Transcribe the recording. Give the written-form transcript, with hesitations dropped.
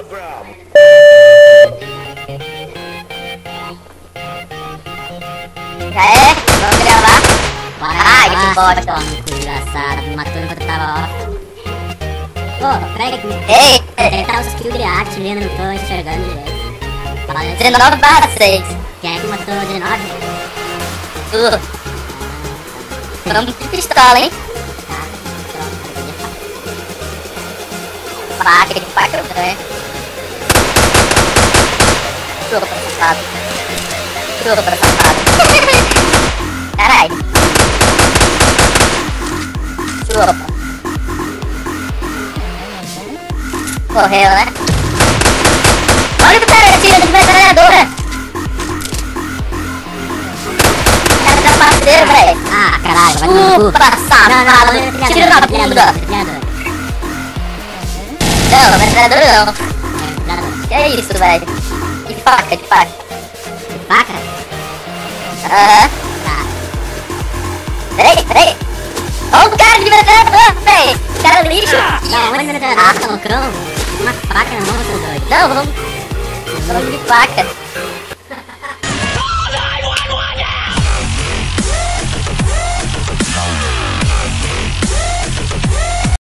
Já é? Vamos gravar? Ah, que bosta. toma, desgraçado, me matou enquanto eu tava off. Pô, peraí, Ei, tentar os kills de arte ali, eu não tô enxergando direito. Fala, 19/6. quem é que matou 19? Vamos de pistola, hein? Faca eu ganho. Chupa, safado. Chupa, safado. Carai. Chupa. Correu, né? Olha o cara tira de metralhadora. Cara da parceira, velho. Ah, caralho, vai tomar no cu. Safado. Tira na bunda. Não, metralhadora não. Que é isso, velho? De faca. Faca? Aham. Tá. Peraí. Olha o cara de metralhadora, velho. Cara lixo. Não, onde você tá loucão? Uma faca na mão, seu doido. Não, vamos de faca.